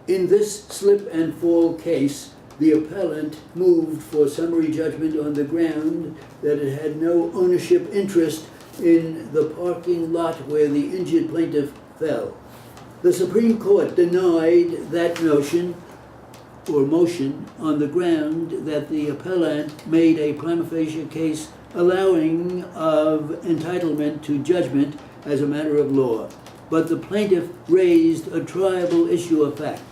In this slip and fall case, the appellant moved for summary judgment on the ground that it had no ownership interest in the parking lot where the injured plaintiff fell. The Supreme Court denied that motion on the ground that the appellant made a prima facie case allowing of entitlement to judgment as a matter of law, but the plaintiff raised a triable issue of fact.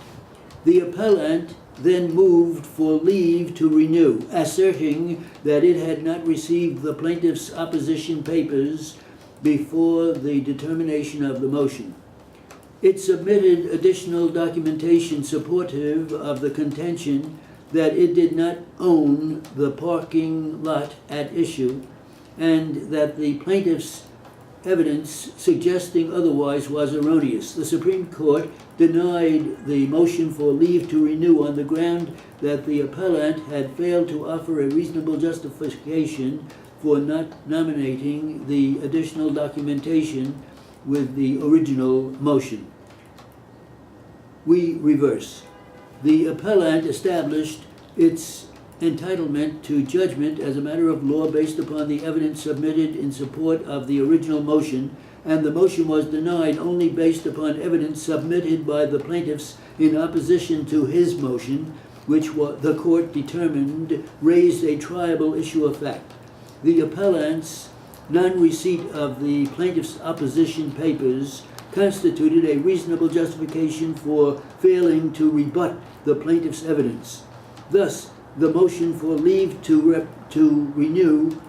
The appellant then moved for leave to renew, asserting that it had not received the plaintiff's opposition papers before the determination of the motion. It submitted additional documentation supportive of the contention that it did not own the parking lot at issue, and that the plaintiff's evidence suggesting otherwise was erroneous. The Supreme Court denied the motion for leave to renew on the ground that the appellant had failed to offer a reasonable justification for not nominating the additional documentation with the original motion. We reverse. The appellant established its entitlement to judgment as a matter of law based upon the evidence submitted in support of the original motion, and the motion was denied only based upon evidence submitted by the plaintiffs in opposition to his motion, which the court determined raised a triable issue of fact. The appellant's non-receipt of the plaintiff's opposition papers constituted a reasonable justification for failing to rebut the plaintiff's evidence. Thus, the motion for leave to renew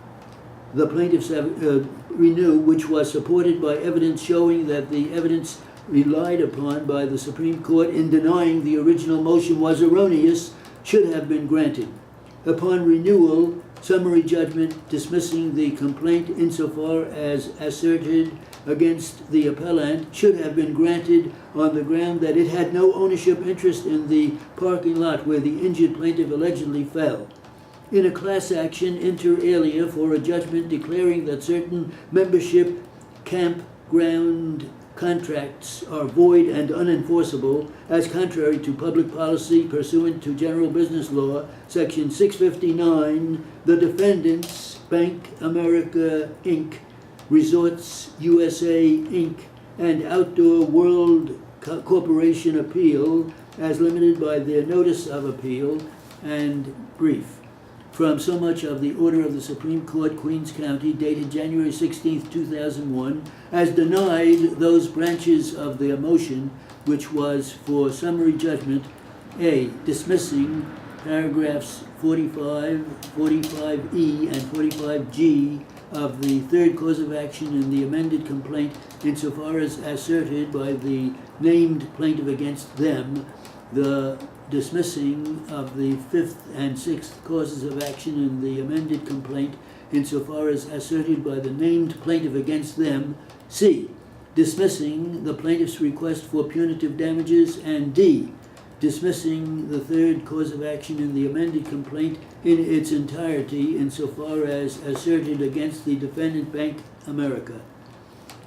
the plaintiff's which was supported by evidence showing that the evidence relied upon by the Supreme Court in denying the original motion was erroneous, should have been granted. Upon renewal, summary judgment dismissing the complaint insofar as asserted against the appellant should have been granted on the ground that it had no ownership interest in the parking lot where the injured plaintiff allegedly fell. In a class action inter alia for a judgment declaring that certain membership campground contracts are void and unenforceable as contrary to public policy pursuant to General Business Law, Section 659, the defendants, Bank America, Inc., Resorts USA, Inc., and Outdoor World Corporation appeal as limited by their notice of appeal and brief. From so much of the order of the Supreme Court, Queens County, dated January 16, 2001, as denied those branches of the motion which was for summary judgment, A, dismissing paragraphs 45, 45E, and 45G of the third cause of action in the amended complaint insofar as asserted by the named plaintiff against them, the dismissing of the fifth and sixth causes of action in the amended complaint insofar as asserted by the named plaintiff against them, C, dismissing the plaintiff's request for punitive damages, and D, dismissing the third cause of action in the amended complaint in its entirety insofar as asserted against the defendant Bank America,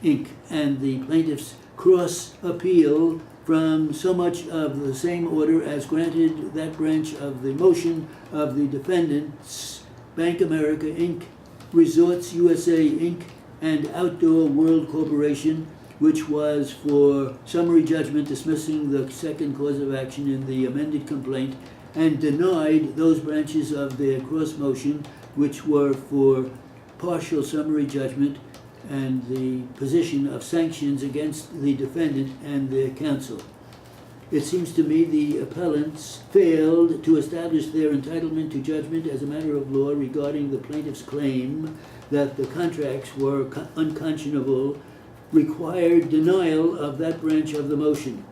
Inc., and the plaintiff's cross-appeal from so much of the same order as granted that branch of the motion of the defendants Bank America, Inc., Resorts USA, Inc., and Outdoor World Corporation, which was for summary judgment dismissing the second cause of action in the amended complaint, and denied those branches of their cross motion which were for partial summary judgment and the position of sanctions against the defendant and their counsel. It seems to me the appellants failed to establish their entitlement to judgment as a matter of law regarding the plaintiff's claim that the contracts were unconscionable, required denial of that branch of the motion.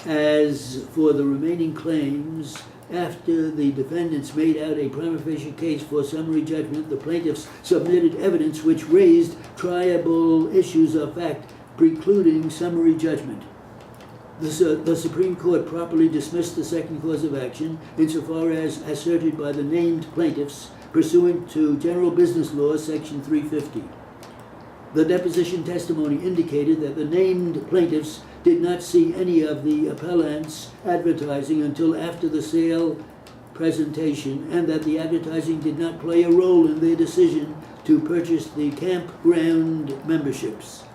As for the remaining claims, after the defendants made out a prima facie case for summary judgment, the plaintiffs submitted evidence which raised triable issues of fact precluding summary judgment. The Supreme Court properly dismissed the second cause of action insofar as asserted by the named plaintiffs pursuant to General Business Law, Section 350. The deposition testimony indicated that the named plaintiffs did not see any of the appellants' advertising until after the sale presentation, and that the advertising did not play a role in their decision to purchase the campground memberships.